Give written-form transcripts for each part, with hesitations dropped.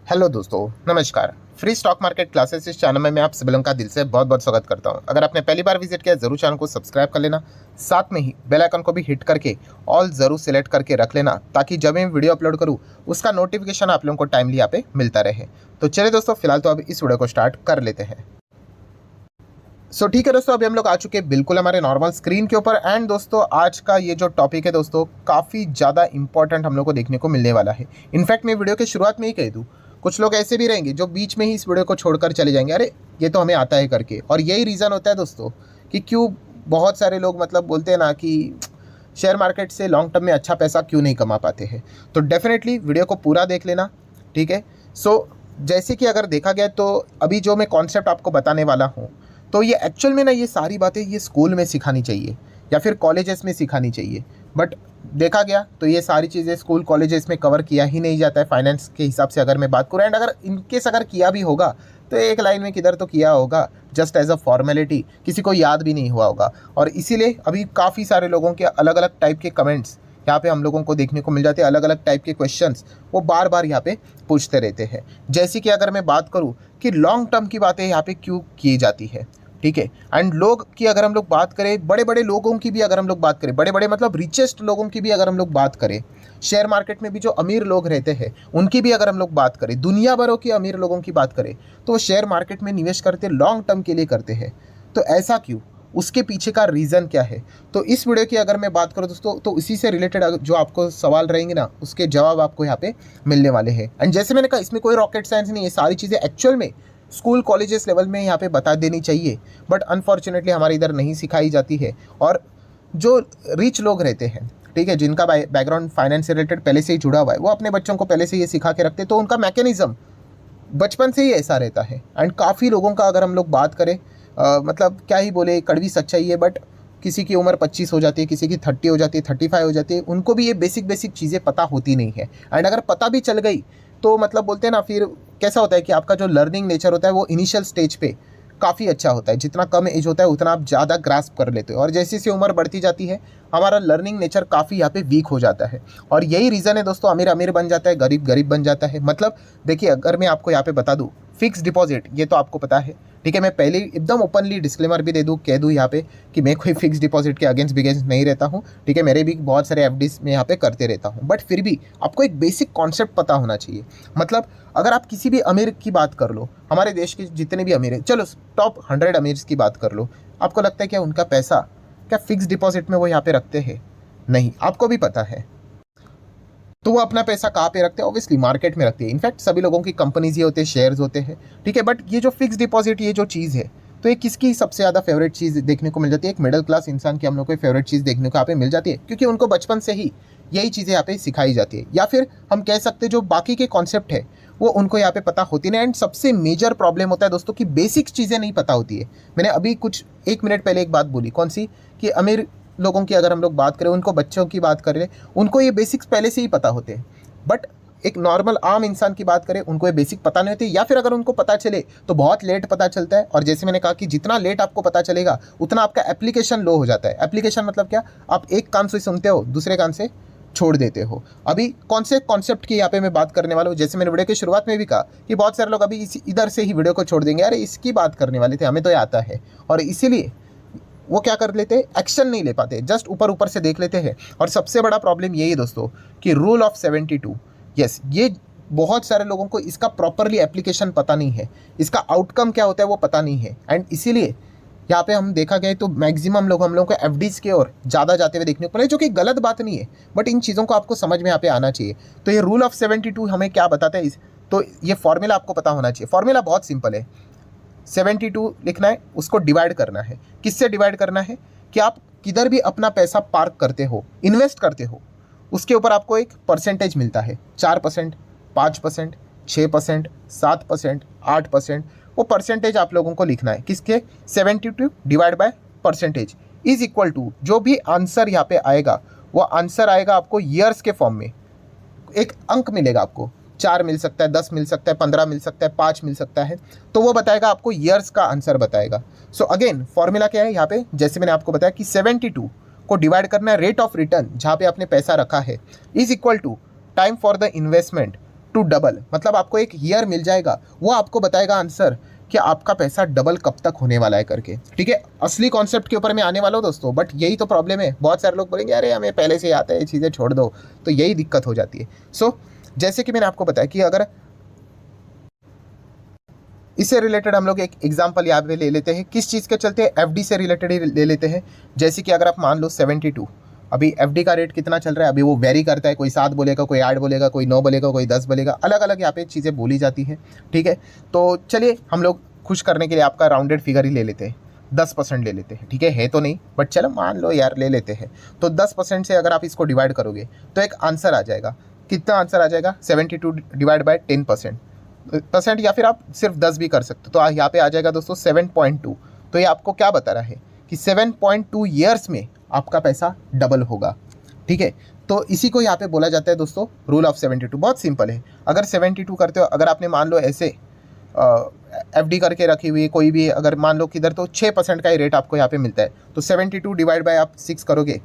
Hello दोस्तों, नमस्कार। Free stock market classes इस चैनल में मैं आप सभी लोगों का दिल से बहुत बहुत स्वागत करता हूं। अगर आपने पहली बार विजिट किया जरूर चैनल को सब्सक्राइब कर लेना, साथ में ही बेल आइकन को भी हिट करके ऑल जरूर सिलेक्ट करके रख लेना, ताकि जब मैं वीडियो अपलोड करूं उसका नोटिफिकेशन आप लोगों को टाइमली यहाँ पे मिलता रहे। तो चलिए दोस्तों, फिलहाल तो अब इस वीडियो को स्टार्ट कर लेते हैं। ठीक है दोस्तों, अभी हम लोग आ चुके हैं बिल्कुल हमारे नॉर्मल स्क्रीन के ऊपर। एंड दोस्तों, आज का ये जो टॉपिक है दोस्तों, काफ़ी ज़्यादा इंपॉर्टेंट हम लोग को देखने को मिलने वाला है। इनफैक्ट मैं वीडियो की शुरुआत में ही कह दूँ, कुछ लोग ऐसे भी रहेंगे जो बीच में ही इस वीडियो को छोड़कर चले जाएंगे, अरे ये तो हमें आता है करके। और यही रीज़न होता है दोस्तों कि क्यों बहुत सारे लोग मतलब बोलते हैं ना कि शेयर मार्केट से लॉन्ग टर्म में अच्छा पैसा क्यों नहीं कमा पाते हैं। तो डेफिनेटली वीडियो को पूरा देख लेना, ठीक है। जैसे कि अगर देखा गया तो अभी जो मैं कॉन्सेप्ट आपको बताने वाला हूँ, तो ये एक्चुअल में ना ये सारी बातें ये स्कूल में सिखानी चाहिए या फिर कॉलेजेस में सिखानी चाहिए। बट देखा गया तो ये सारी चीज़ें स्कूल कॉलेजेस में कवर किया ही नहीं जाता है फाइनेंस के हिसाब से अगर मैं बात करूँ। एंड अगर इनकेस अगर किया भी होगा तो एक लाइन में किधर तो किया होगा, जस्ट एज अ फॉर्मेलिटी, किसी को याद भी नहीं हुआ होगा। और इसीलिए अभी काफ़ी सारे लोगों के अलग अलग टाइप के कमेंट्स यहाँ पे हम लोगों को देखने को मिल जाते हैं, अलग अलग टाइप के क्वेश्चंस वो बार बार यहाँ पे पूछते रहते हैं। जैसे कि अगर मैं बात करूँ कि लॉन्ग टर्म की बातें यहाँ पे क्यों की जाती है, ठीक है। एंड लोग की अगर हम लोग बात करें, बड़े बड़े लोगों की भी अगर हम लोग बात करें, बड़े बड़े मतलब रिचेस्ट लोगों की भी अगर हम लोग बात करें, शेयर मार्केट में भी जो अमीर लोग रहते हैं उनकी भी अगर हम लोग बात करें, दुनिया भरों की अमीर लोगों की बात करें, तो वो शेयर मार्केट में निवेश करते लॉन्ग टर्म के लिए करते हैं। तो ऐसा क्यों, उसके पीछे का रीज़न क्या है? तो इस वीडियो की अगर मैं बात करूँ दोस्तों, तो इसी से रिलेटेड जो आपको सवाल रहेंगे ना, उसके जवाब आपको यहाँ पे मिलने वाले हैं। एंड जैसे मैंने कहा, इसमें कोई रॉकेट साइंस नहीं है, सारी चीज़ें एक्चुअल में स्कूल कॉलेजेस लेवल में यहाँ पे बता देनी चाहिए, बट अनफॉर्चुनेटली हमारे इधर नहीं सिखाई जाती है। और जो रिच लोग रहते हैं, ठीक है, जिनका बैकग्राउंड फाइनेंस से रिलेटेड पहले से ही जुड़ा हुआ है, वो अपने बच्चों को पहले से ये सिखा के रखते, तो उनका मैकेनिज्म बचपन से ही ऐसा रहता है। एंड काफ़ी लोगों का अगर हम लोग बात करें, मतलब क्या ही बोले, कड़वी सच्चाई है, बट किसी की उम्र 25 हो जाती है, किसी की 30 हो जाती है, 35 हो जाती है, उनको भी ये बेसिक बेसिक चीज़ें पता होती नहीं है। एंड अगर पता भी चल गई तो मतलब बोलते हैं ना, फिर कैसा होता है कि आपका जो लर्निंग नेचर होता है वो इनिशियल स्टेज पे काफ़ी अच्छा होता है। जितना कम एज होता है उतना आप ज़्यादा ग्रास्प कर लेते हो, और जैसे जैसे उम्र बढ़ती जाती है हमारा लर्निंग नेचर काफ़ी यहाँ पे वीक हो जाता है। और यही रीज़न है दोस्तों, अमीर अमीर बन जाता है, गरीब गरीब बन जाता है। मतलब देखिए, अगर मैं आपको यहाँ पे बता दूँ, फिक्स डिपॉजिट ये तो आपको पता है, ठीक है। मैं पहले एकदम ओपनली डिस्क्लेमर भी दे दूँ, कह दूँ यहाँ पे कि मैं कोई फिक्स डिपॉजिट के अगेंस्ट बिगेंस्ट नहीं रहता हूँ, ठीक है। मेरे भी बहुत सारे एफडीज में यहाँ पे करते रहता हूँ, बट फिर भी आपको एक बेसिक कॉन्सेप्ट पता होना चाहिए। मतलब अगर आप किसी भी अमीर की बात कर लो, हमारे देश के जितने भी अमीर हैं, चलो टॉप 100 अमीर्स की बात कर लो, आपको लगता है क्या उनका पैसा क्या फिक्स डिपॉजिट में वो यहाँ पे रखते हैं? नहीं, आपको भी पता है। तो वो अपना पैसा कहाँ पे रखते हैं? ऑब्वियसली मार्केट में रखते हैं। इनफैक्ट सभी लोगों की कंपनीज ये होते हैं, शेयर्स होते हैं, ठीक है। बट ये जो फिक्स डिपॉजिट ये जो चीज़ है, तो ये किसकी सबसे ज़्यादा फेवरेट चीज़ देखने को मिल जाती है? एक मिडिल क्लास इंसान की हम लोग को फेवरेट चीज़ देखने को यहाँ पे मिल जाती है, क्योंकि उनको बचपन से ही यही चीज़ें यहाँ पे सिखाई जाती है। या फिर हम कह सकते हैं जो बाकी के कॉन्सेप्ट है वो उनको यहाँ पे पता होती नहीं। एंड सबसे मेजर प्रॉब्लम होता है दोस्तों कि बेसिक चीज़ें नहीं पता होती है। मैंने अभी कुछ 1 मिनट पहले एक बात बोली, कौन सी? कि अमीर लोगों की अगर हम लोग बात करें, उनको बच्चों की बात करें, उनको ये बेसिक्स पहले से ही पता होते हैं। बट एक नॉर्मल आम इंसान की बात करें, उनको ये बेसिक पता नहीं होती, या फिर अगर उनको पता चले तो बहुत लेट पता चलता है। और जैसे मैंने कहा कि जितना लेट आपको पता चलेगा उतना आपका एप्लीकेशन लो हो जाता है। एप्लीकेशन मतलब क्या? आप एक कान से सुनते हो, दूसरे कान से छोड़ देते हो। अभी कौन से कॉन्सेप्ट की यहाँ पे मैं बात करने वाला हूँ, जैसे मैंने वीडियो की शुरुआत में भी कहा कि बहुत सारे लोग अभी इधर से ही वीडियो को छोड़ देंगे, अरे इसकी बात करने वाले थे, हमें तो ये आता है। और इसीलिए वो क्या कर लेते हैं, एक्शन नहीं ले पाते, जस्ट ऊपर ऊपर से देख लेते हैं। और सबसे बड़ा प्रॉब्लम यही है दोस्तों कि रूल ऑफ 72, यस, ये बहुत सारे लोगों को इसका प्रॉपरली एप्लीकेशन पता नहीं है, इसका आउटकम क्या होता है वो पता नहीं है। एंड इसीलिए यहाँ पे हम देखा गया तो मैक्सिमम लोग हम लोगों को एफडीज की ओर ज़्यादा जाते हुए देखने को मिले, जो कि गलत बात नहीं है, बट इन चीज़ों को आपको समझ में यहाँ पे आना चाहिए। तो ये रूल ऑफ 72 हमें क्या बताता है? तो ये फॉर्मूला आपको पता होना चाहिए। फॉर्मूला बहुत सिंपल है, 72 लिखना है, उसको डिवाइड करना है। किससे डिवाइड करना है? कि आप किधर भी अपना पैसा पार्क करते हो, इन्वेस्ट करते हो, उसके ऊपर आपको एक परसेंटेज मिलता है, 4%, 5%, 6%, 7%, 8%। वो परसेंटेज आप लोगों को लिखना है किसके? 72 divide by percentage is equal to, जो भी आंसर यहाँ पे आएगा वो आंसर आएगा आपको ईयर्स के फॉर्म में। एक अंक मिलेगा आपको, 4 मिल सकता है, 10 मिल सकता है, 15 मिल सकता है, 5 मिल सकता है, तो वो बताएगा आपको ईयर्स का आंसर बताएगा। सो अगेन फॉर्मूला क्या है यहाँ पे? जैसे मैंने आपको बताया कि 72 को डिवाइड करना है रेट ऑफ रिटर्न, जहाँ पे आपने पैसा रखा है, is equal to time for the investment to double, मतलब आपको एक ईयर मिल जाएगा, वो आपको बताएगा आंसर कि आपका पैसा डबल कब तक होने वाला है करके। ठीक है, असली कॉन्सेप्ट के ऊपर मैं आने वाला हूँ दोस्तों, बट यही तो प्रॉब्लम है, बहुत सारे लोग बोलेंगे अरे हमें पहले से ही आता है, ये चीज़ें छोड़ दो, तो यही दिक्कत हो जाती है। सो जैसे कि मैंने आपको बताया कि अगर इससे रिलेटेड हम लोग एक एग्जांपल यहाँ पे ले लेते हैं, किस चीज़ के चलते, एफडी से रिलेटेड ही ले लेते हैं। जैसे कि अगर आप मान लो 72, अभी एफडी का रेट कितना चल रहा है, अभी वो वेरी करता है, कोई 7 बोलेगा, कोई 8 बोलेगा, कोई 9 बोलेगा, कोई 10 बोलेगा, अलग अलग यहाँ पे चीज़ें बोली जाती हैं। ठीक है, तो चलिए हम लोग खुश करने के लिए आपका राउंडेड फिगर ही ले लेते हैं, 10% ले लेते हैं। ठीक है तो नहीं, बट चलो मान लो यार ले लेते हैं। तो 10% से अगर आप इसको डिवाइड करोगे तो एक आंसर आ जाएगा, कितना आंसर आ जाएगा, 72 डिवाइड बाय 10% या फिर आप सिर्फ 10 भी कर सकते हो। तो यहाँ पे आ जाएगा दोस्तों 7.2। तो ये आपको क्या बता रहा है कि 7.2 ईयर्स में आपका पैसा डबल होगा। ठीक है, तो इसी को यहाँ पे बोला जाता है दोस्तों रूल ऑफ 72। बहुत सिंपल है, अगर 72 करते हो, अगर आपने मान लो ऐसे एफडी करके रखी हुई कोई भी, अगर मान लो किधर, तो 6% का ही रेट आपको यहाँ पे मिलता है। तो 72 डिवाइड बाय आप 6 करोगे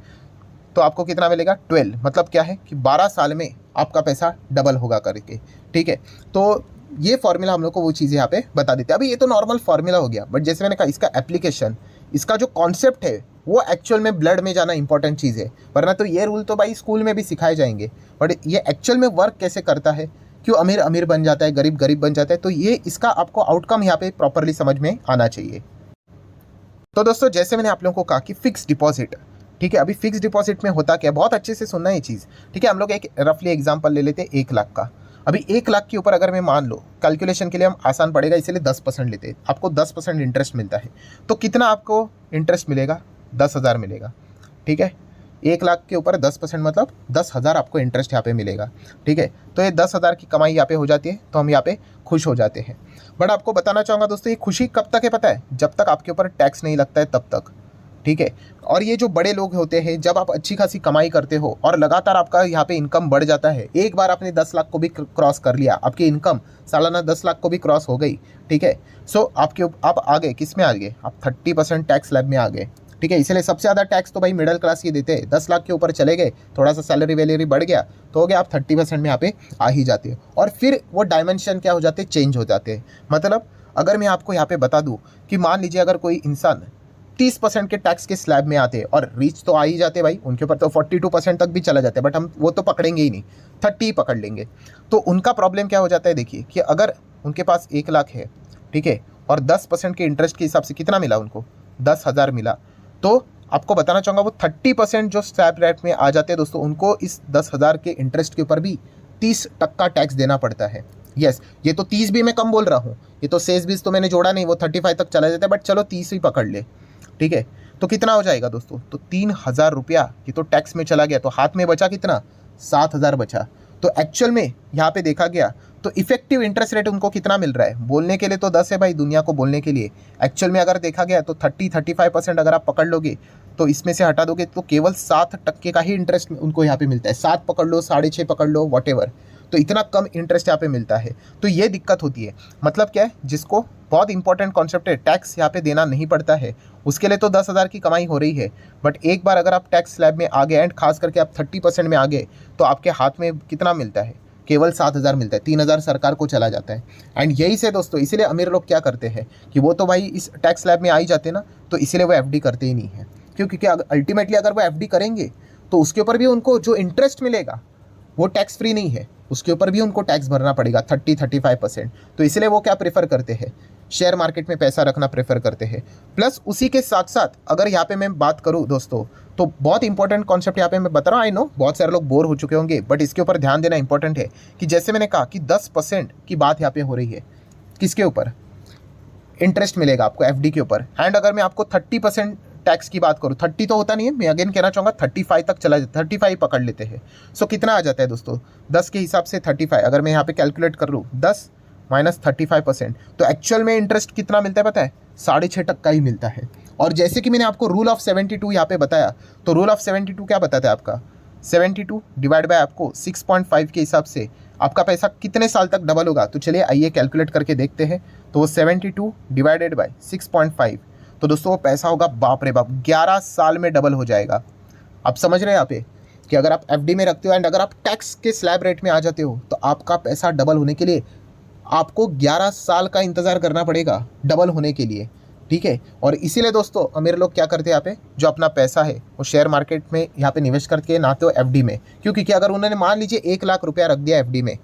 तो आपको कितना मिलेगा, 12। मतलब क्या है कि 12 साल में आपका पैसा डबल होगा करके। ठीक है, तो ये फॉर्मूला हम लोग को वो चीज़ यहाँ पे बता देते हैं। अभी ये तो नॉर्मल फॉर्मूला हो गया, बट जैसे मैंने कहा इसका एप्लीकेशन, इसका जो कॉन्सेप्ट है वो एक्चुअल में ब्लड में जाना इंपॉर्टेंट चीज़ है। वरना तो ये रूल तो भाई स्कूल में भी सिखाए जाएंगे, बट ये एक्चुअल में वर्क कैसे करता है, क्यों अमीर अमीर बन जाता है, गरीब गरीब बन जाता है, तो ये इसका आपको आउटकम यहाँ पे प्रॉपरली समझ में आना चाहिए। तो दोस्तों जैसे मैंने आप लोगों को कहा कि फिक्स डिपॉजिट, ठीक है, अभी फिक्स डिपॉजिट में होता क्या है, बहुत अच्छे से सुनना ये चीज़। ठीक है, हम लोग एक रफली एग्जांपल ले लेते हैं 1 लाख का। अभी 1 लाख के ऊपर अगर मैं मान लो, कैलकुलेशन के लिए हम आसान पड़ेगा इसलिए 10% लेते हैं, आपको 10% इंटरेस्ट मिलता है। तो कितना आपको इंटरेस्ट मिलेगा, 10,000 मिलेगा। ठीक है, 1 लाख के ऊपर 10% मतलब 10,000 आपको इंटरेस्ट यहाँ पे मिलेगा। ठीक है, तो ये 10,000 की कमाई यहाँ पे हो जाती है, तो हम यहाँ पे खुश हो जाते हैं। बट आपको बताना चाहूँगा दोस्तों, ये खुशी कब तक है पता है, जब तक आपके ऊपर टैक्स नहीं लगता है तब तक। ठीक है, और ये जो बड़े लोग होते हैं, जब आप अच्छी खासी कमाई करते हो और लगातार आपका यहाँ पे इनकम बढ़ जाता है, एक बार आपने 10 लाख को भी क्रॉस कर लिया, आपकी इनकम सालाना 10 लाख को भी क्रॉस हो गई। ठीक है, सो आप आ गए किस में आ गए, आप 30% टैक्स स्लैब में आ गए। ठीक है, इसलिए सबसे ज़्यादा टैक्स तो भाई मिडिल क्लास ही देते हैं। 10 लाख के ऊपर चले गए, थोड़ा सा सैलरी वैलरी बढ़ गया तो हो गया, आप 30% में यहाँ पे आ ही जाते हो। और फिर वो डायमेंशन क्या हो जाते हैं, चेंज हो जाते हैं। मतलब अगर मैं आपको यहाँ पे बता दूँ कि मान लीजिए अगर कोई इंसान 30% के टैक्स के स्लैब में आते हैं, और रीच तो आ ही जाते भाई, उनके ऊपर तो 42% तक भी चला जाता है, बट हम वो तो पकड़ेंगे ही नहीं, 30 पकड़ लेंगे। तो उनका प्रॉब्लम क्या हो जाता है, देखिए कि अगर उनके पास 1 लाख है, ठीक है, और 10% के इंटरेस्ट के हिसाब से कितना मिला उनको, 10,000 मिला, तो आपको बताना चाहूँगा वो 30% जो स्लैब रेट में आ जाते हैं दोस्तों, उनको इस 10,000 के इंटरेस्ट के ऊपर भी 30% टैक्स देना पड़ता है। यस, ये तो 30 भी मैं कम बोल रहा हूँ, ये तो सेस बीस तो मैंने जोड़ा नहीं, वो 35 तक चला जाता है, बट चलो 30 ही पकड़ ले। ठीक है, तो कितना हो जाएगा दोस्तों, तो 3,000 रुपया ये तो टैक्स में चला गया, तो हाथ में बचा कितना, 7,000 बचा। तो एक्चुअल में यहाँ पे देखा गया तो इफेक्टिव इंटरेस्ट रेट उनको कितना मिल रहा है, बोलने के लिए तो 10 है भाई दुनिया को बोलने के लिए, एक्चुअल में अगर देखा गया तो 35% अगर आप पकड़ लोगे तो इसमें से हटा दोगे तो केवल 7% का ही इंटरेस्ट उनको यहाँ पे मिलता है। 7 पकड़ लो, 6.5 पकड़ लो, वॉटेवर, तो इतना कम इंटरेस्ट यहाँ पे मिलता है। तो ये दिक्कत होती है। मतलब क्या है, जिसको बहुत इंपॉर्टेंट कॉन्सेप्ट है, टैक्स यहाँ पे देना नहीं पड़ता है, उसके लिए तो 10,000 की कमाई हो रही है। बट एक बार अगर आप टैक्स स्लैब में आ गए एंड खास करके आप 30% में आ गए, तो आपके हाथ में कितना मिलता है, केवल 7,000 मिलता है, 3,000 सरकार को चला जाता है। एंड यही से दोस्तों, इसीलिए अमीर लोग क्या करते हैं कि वो तो भाई इस टैक्स स्लैब में आ ही जाते ना, तो इसीलिए वो एफडी करते ही नहीं है। क्योंकि अल्टीमेटली अगर वो एफडी करेंगे तो उसके ऊपर भी उनको जो इंटरेस्ट मिलेगा वो टैक्स फ्री नहीं है, उसके ऊपर भी उनको टैक्स भरना पड़ेगा 30-35%। तो इसलिए वो क्या प्रेफर करते हैं, शेयर मार्केट में पैसा रखना प्रेफर करते हैं। प्लस उसी के साथ साथ अगर यहाँ पे मैं बात करूँ दोस्तों, तो बहुत इंपॉर्टेंट कॉन्सेप्ट यहाँ पे मैं बता रहा हूँ। आई नो बहुत सारे लोग बोर हो चुके होंगे, बट इसके ऊपर ध्यान देना इंपॉर्टेंट है कि जैसे मैंने कहा कि 10% की बात यहाँ पे हो रही है, किसके ऊपर इंटरेस्ट मिलेगा आपको, एफडी के ऊपर। एंड अगर मैं आपको 30% टैक्स की बात करूँ, 30 तो होता नहीं है, मैं अगेन कहना चाहूँगा 35 तक चला जाता है, 35 पकड़ लेते हैं। सो कितना आ जाता है दोस्तों, 10 के हिसाब से 35, अगर मैं यहाँ पे कैलकुलेट कर लूँ 10 माइनस 35%, तो एक्चुअल में इंटरेस्ट कितना मिलता है पता है, 6.5% ही मिलता है। और जैसे कि मैंने आपको रूल ऑफ 72 यहाँ पे बताया, तो रूल ऑफ 72 क्या बताता है आपका, 72 डिवाइड बाय आपको 6.5 के हिसाब से आपका पैसा कितने साल तक डबल होगा। तो चलिए आइए कैलकुलेट करके देखते हैं। तो वो 72 डिवाइडेड बाय 6.5, तो दोस्तों वो पैसा होगा, बाप रे बाप, 11 साल में डबल हो जाएगा। आप समझ रहे हैं यहाँ पे कि अगर आप एफडी में रखते हो एंड अगर आप टैक्स के स्लैब रेट में आ जाते हो तो आपका पैसा डबल होने के लिए आपको 11 साल का इंतज़ार करना पड़ेगा डबल होने के लिए, ठीक है। और इसीलिए दोस्तों अमीर लोग क्या करते हैं यहाँ पे, जो अपना पैसा है वो शेयर मार्केट में यहाँ पे निवेश करके ना तो एफडी में, क्योंकि अगर उन्होंने मान लीजिए 1 लाख रुपया रख दिया एफडी में,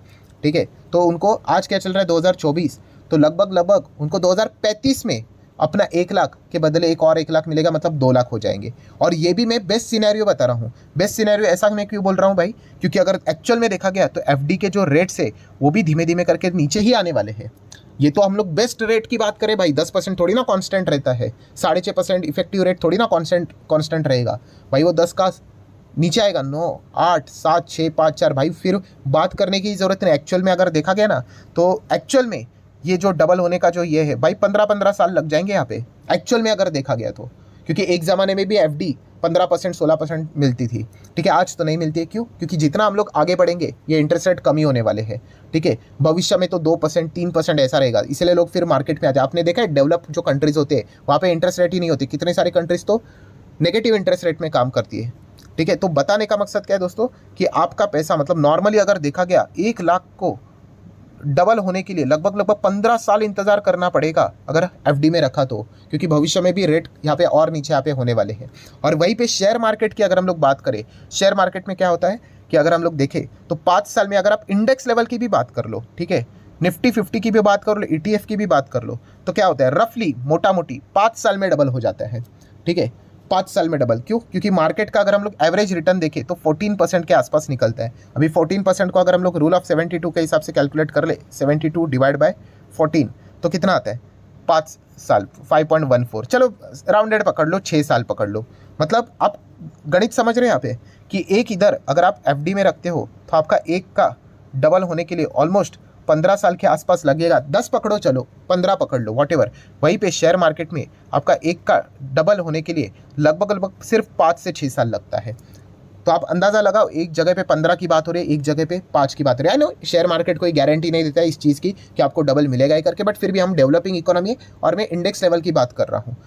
ठीक है, तो उनको आज क्या चल रहा है 2024, तो लगभग उनको 2035 में अपना 1 लाख के बदले एक और 1 लाख मिलेगा, मतलब 2 लाख हो जाएंगे। और ये भी मैं बेस्ट सिनेरियो बता रहा हूँ। बेस्ट सिनेरियो ऐसा मैं क्यों बोल रहा हूँ भाई, क्योंकि अगर एक्चुअल में देखा गया तो एफडी के जो रेट्स है वो भी धीमे धीमे करके नीचे ही आने वाले हैं। ये तो हम लोग बेस्ट रेट की बात करें भाई, 10% थोड़ी ना कांस्टेंट रहता है, 6.5% इफेक्टिव रेट थोड़ी ना कांस्टेंट रहेगा भाई, वो 10 का नीचे आएगा, 9, 8, 7, 6, 5, 4 भाई, फिर बात करने की ज़रूरत नहीं। एक्चुअल में अगर देखा गया ना तो एक्चुअल में ये जो डबल होने का जो ये है भाई 15-15 साल लग जाएंगे यहाँ पे एक्चुअल में अगर देखा गया तो, क्योंकि एक ज़माने में भी एफडी 15% 16% मिलती थी, ठीक है, आज तो नहीं मिलती है। क्यों? क्योंकि जितना हम लोग आगे बढ़ेंगे ये इंटरेस्ट रेट कम ही होने वाले हैं, ठीक है। भविष्य में तो 2% 3% ऐसा रहेगा, इसलिए लोग फिर मार्केट में आते हैं। आपने देखा है डेवलप जो कंट्रीज होते हैं वहाँ पे इंटरेस्ट रेट ही नहीं होती, कितने सारे कंट्रीज तो नेगेटिव इंटरेस्ट रेट में काम करती है, ठीक है। तो बताने का मकसद क्या है दोस्तों, कि आपका पैसा मतलब नॉर्मली अगर देखा गया 1 लाख को डबल होने के लिए लगभग 15 साल इंतजार करना पड़ेगा अगर एफडी में रखा तो, क्योंकि भविष्य में भी रेट यहाँ पे और नीचे यहाँ पे होने वाले हैं। और वहीं पे शेयर मार्केट की अगर हम लोग बात करें, शेयर मार्केट में क्या होता है कि अगर हम लोग देखें तो 5 साल में अगर आप इंडेक्स लेवल की भी बात कर लो, ठीक है, निफ्टी 50 की भी बात कर लो, ETF की भी बात कर लो, तो क्या होता है रफली मोटा मोटी 5 साल में डबल हो जाता है, ठीक है, 5 साल में डबल। क्यों? क्योंकि मार्केट का अगर हम लोग एवरेज रिटर्न देखें तो 14% के आसपास निकलता है। अभी 14% को अगर हम लोग रूल ऑफ 72 के हिसाब से कैलकुलेट कर ले, 72 डिवाइड बाय 14 तो कितना आता है 5 साल 5.14, चलो राउंडेड पकड़ लो, 6 साल पकड़ लो। मतलब आप गणित समझ रहे हैं यहाँ पे कि एक इधर अगर आप एफडी में रखते हो तो आपका एक का डबल होने के लिए ऑलमोस्ट 15 साल के आसपास लगेगा, 10 पकड़ो चलो 15 पकड़ लो वॉटेवर। वहीं पे शेयर मार्केट में आपका एक का डबल होने के लिए लगभग सिर्फ 5 से 6 साल लगता है। तो आप अंदाज़ा लगाओ, एक जगह पे 15 की बात हो रही है, एक जगह पे 5 की बात हो रही है। आई नो शेयर मार्केट कोई गारंटी नहीं देता है इस चीज़ की कि आपको डबल मिलेगा ही करके, बट फिर भी हम डेवलपिंग इकोनॉमी है और मैं इंडेक्स लेवल की बात कर रहा हूँ,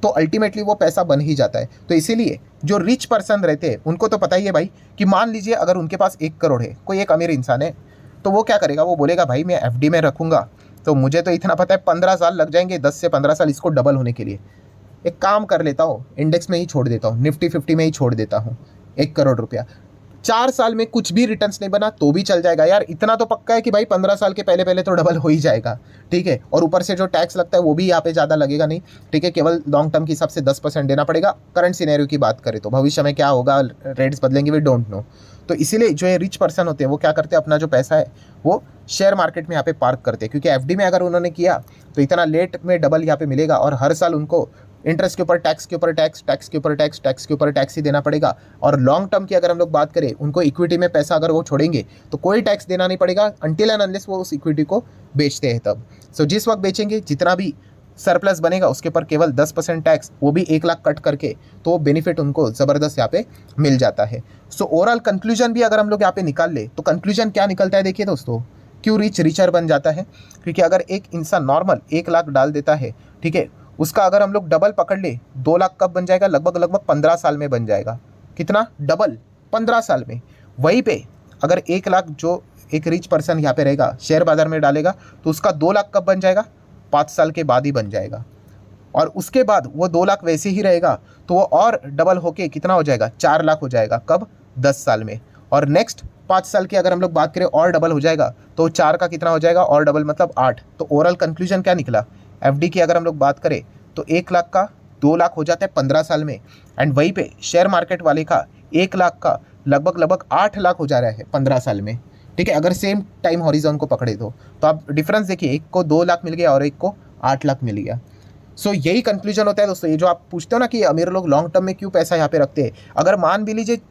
तो अल्टीमेटली वो पैसा बन ही जाता है। तो इसीलिए जो रिच पर्सन रहते हैं उनको तो पता ही है भाई कि मान लीजिए अगर उनके पास 1 करोड़ है, कोई एक अमीर इंसान है, तो वो क्या करेगा, वो बोलेगा भाई मैं एफडी में रखूँगा तो मुझे तो इतना पता है 15 साल लग जाएंगे, 10 से 15 साल इसको डबल होने के लिए। एक काम कर लेता हूँ, इंडेक्स में ही छोड़ देता हूँ, निफ्टी 50 में ही छोड़ देता हूँ 1 करोड़ रुपया, 4 साल में कुछ भी रिटर्न्स नहीं बना तो भी चल जाएगा यार। इतना तो पक्का है कि भाई 15 साल के पहले तो डबल हो ही जाएगा, ठीक है। और ऊपर से जो टैक्स लगता है वो भी यहाँ पे ज़्यादा लगेगा नहीं, ठीक है, केवल लॉन्ग टर्म के हिसाब से 10% देना पड़ेगा। करंट सिनेरियो की बात करें तो भविष्य में क्या होगा, रेट्स बदलेंगे, वी डोंट नो। तो इसीलिए जो ये रिच पर्सन होते हैं वो क्या करते हैं, अपना जो पैसा है वो शेयर मार्केट में यहाँ पे पार्क करते हैं, क्योंकि एफडी में अगर उन्होंने किया तो इतना लेट में डबल यहाँ पे मिलेगा और हर साल उनको इंटरेस्ट के ऊपर टैक्स के ऊपर टैक्स, टैक्स के ऊपर टैक्स, टैक्स के ऊपर टैक्स ही देना पड़ेगा। और लॉन्ग टर्म की अगर हम लोग बात करें, उनको इक्विटी में पैसा अगर वो छोड़ेंगे तो कोई टैक्स देना नहीं पड़ेगा अनटिल एंड अनलेस वो उस इक्विटी को बेचते हैं तब। सो जिस वक्त बेचेंगे जितना भी सरप्लस बनेगा उसके ऊपर केवल 10% टैक्स, वो भी 1 लाख कट करके, तो बेनिफिट उनको ज़बरदस्त यहाँ पे मिल जाता है। सो ओवरऑल कंक्लूजन भी अगर हम लोग यहाँ पे निकाल ले तो कंक्लूजन क्या निकलता है, देखिए दोस्तों, क्यों रिच रिचर बन जाता है, क्योंकि अगर एक इंसान नॉर्मल 1 लाख डाल देता है, ठीक है, उसका अगर हम लोग डबल पकड़ ले 2 लाख कब बन जाएगा, लगभग 15 साल में बन जाएगा। कितना डबल? 15 साल में। वहीं पे अगर 1 लाख जो एक रिच पर्सन यहाँ पे रहेगा शेयर बाजार में डालेगा तो उसका 2 लाख कब बन जाएगा, 5 साल के बाद ही बन जाएगा। और उसके बाद वो 2 लाख वैसे ही रहेगा तो वो और डबल होके कितना हो जाएगा, 4 लाख हो जाएगा, कब, 10 साल में। और नेक्स्ट 5 साल की अगर हम लोग बात करें और डबल हो जाएगा तो 4 का कितना हो जाएगा और डबल, मतलब 8। तो ओवरऑल कंक्लूजन क्या निकला, एफडी की अगर हम लोग बात करें तो 1 लाख का 2 लाख हो जाता है 15 साल में, एंड वहीं पे शेयर मार्केट वाले का 1 लाख का लगभग 8 लाख हो जा रहा है 15 साल में, ठीक है। अगर सेम टाइम हॉरिजॉन को पकड़े तो आप डिफरेंस देखिए, एक को 2 लाख मिल गया और एक को 8 लाख मिल गया। सो यही कंक्लूजन होता है दोस्तों। ये जो आप पूछते हो ना कि अमीर लोग लॉन्ग टर्म में क्यों पैसा यहाँ पे रखते हैं, अगर मान भी लीजिए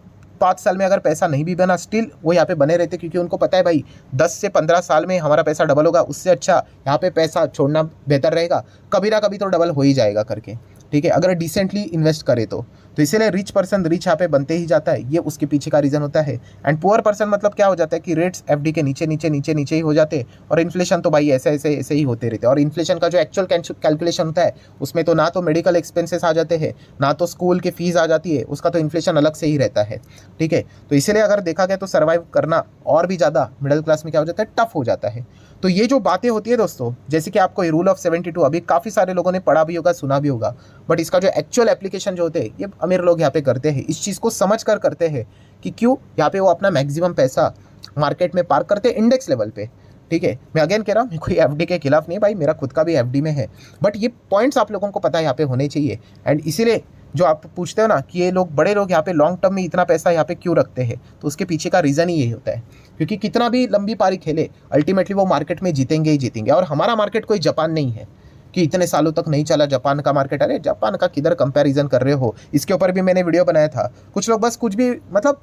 5 साल में अगर पैसा नहीं भी बना स्टिल वो यहाँ पे बने रहते, क्योंकि उनको पता है भाई 10 से 15 साल में हमारा पैसा डबल होगा, उससे अच्छा यहाँ पे पैसा छोड़ना बेहतर रहेगा, कभी ना कभी तो डबल हो ही जाएगा करके, ठीक है, अगर डिसेंटली इन्वेस्ट करे तो। तो इसीलिए रिच पर्सन रिच यहाँ पे बनते ही जाता है, ये उसके पीछे का रीज़न होता है। एंड पुअर पर्सन मतलब क्या हो जाता है कि रेट्स एफडी के नीचे नीचे नीचे नीचे ही हो जाते हैं, और इन्फ्लेशन तो भाई ऐसे ऐसे ऐसे ही होते रहते हैं। और इन्फ्लेशन का जो एक्चुअल कैलकुलेशन होता है उसमें तो ना तो मेडिकल एक्सपेंसेस आ जाते हैं, ना तो स्कूल की फीस आ जाती है, उसका तो इन्फ्लेशन अलग से ही रहता है, ठीक है। तो इसीलिए अगर देखा गया तो सर्वाइव करना और भी ज़्यादा मिडिल क्लास में क्या हो जाता है, टफ हो जाता है। तो ये जो बातें होती है दोस्तों, जैसे कि आपको रूल ऑफ 72 अभी काफ़ी सारे लोगों ने पढ़ा भी होगा, सुना भी होगा, बट इसका जो एक्चुअल एप्लीकेशन जो होते हैं ये अमीर लोग यहाँ पे करते हैं, इस चीज़ को समझ कर करते हैं कि क्यों यहाँ पे वो अपना मैक्सिमम पैसा मार्केट में पार्क करते हैं इंडेक्स लेवल पे, ठीक है। मैं अगेन कह रहा हूँ, मैं कोई एफडी के खिलाफ नहीं है भाई, मेरा खुद का भी एफडी में है, बट ये पॉइंट्स आप लोगों को पता है यहाँ पे होने चाहिए। एंड इसीलिए जो आप पूछते हो ना कि ये लोग बड़े लोग यहाँ पे लॉन्ग टर्म में इतना पैसा यहाँ पे क्यों रखते हैं, तो उसके पीछे का रीज़न ही यही होता है, क्योंकि कितना भी लंबी पारी खेले अल्टीमेटली वो मार्केट में जीतेंगे ही जीतेंगे। और हमारा मार्केट कोई जापान नहीं है कि इतने सालों तक नहीं चला जापान का मार्केट। अरे जापान का किधर कंपैरिजन कर रहे हो, इसके ऊपर भी मैंने वीडियो बनाया था। कुछ लोग बस कुछ भी मतलब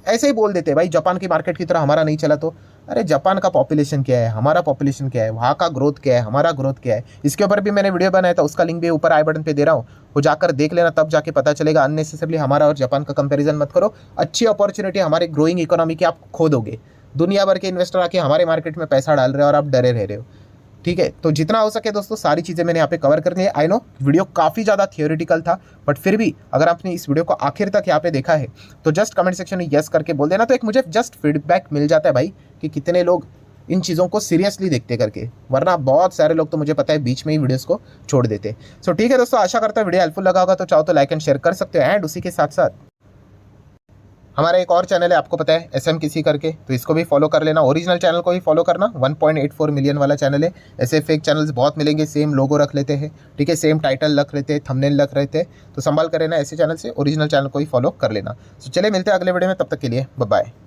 ऐसे ही बोल देते हैं भाई जापान की मार्केट की तरह हमारा नहीं चला। तो अरे जापान का पॉपुलेशन क्या है, हमारा पॉपुलेशन क्या है, वहाँ का ग्रोथ क्या है, हमारा ग्रोथ क्या है, इसके ऊपर भी मैंने वीडियो बनाया था, उसका लिंक भी ऊपर आई बटन पे दे रहा हूँ, वो जाकर देख लेना, तब जाके पता चलेगा। अननेसेसरली हमारा और जापान का कंपैरिजन मत करो। अच्छी अपॉर्चुनिटी हमारे ग्रोइंग इकोनॉमी की आप खो दोगे। दुनिया भर के इन्वेस्टर आके हमारे मार्केट में पैसा डाल रहे हो और आप डरे रह रहे हो, ठीक है। तो जितना हो सके दोस्तों सारी चीज़ें मैंने यहाँ पे कवर करनी है। आई नो वीडियो काफ़ी ज़्यादा थियोरेटिकल था, बट फिर भी अगर आपने इस वीडियो को आखिर तक यहाँ पे देखा है तो जस्ट कमेंट सेक्शन में यस करके बोल देना, तो एक मुझे जस्ट फीडबैक मिल जाता है भाई कि कितने लोग इन चीज़ों को सीरियसली देखते करके, वरना बहुत सारे लोग तो मुझे पता है बीच में ही वीडियोस को छोड़ देते। सो ठीक है दोस्तों, आशा करता हूँ वीडियो हेल्पफुल लगा होगा, तो चाहो तो लाइक एंड शेयर कर सकते हो। एंड उसी के साथ साथ हमारा एक और चैनल है, आपको पता है SM किसी करके, तो इसको भी फॉलो कर लेना। ओरिजिनल चैनल को भी फॉलो करना, 1.84 मिलियन वाला चैनल है। ऐसे फेक चैनल्स बहुत मिलेंगे, सेम लोगो रख लेते हैं, ठीक है, सेम टाइटल रख लेते हैं, थंबनेल रख लेते हैं, तो संभाल कर लेना। ऐसे चैनल से ओरिजिनल चैनल को ही फॉलो कर लेना। तो चले मिलते हैं अगले वीडियो में, तब तक के लिए बाय बाय।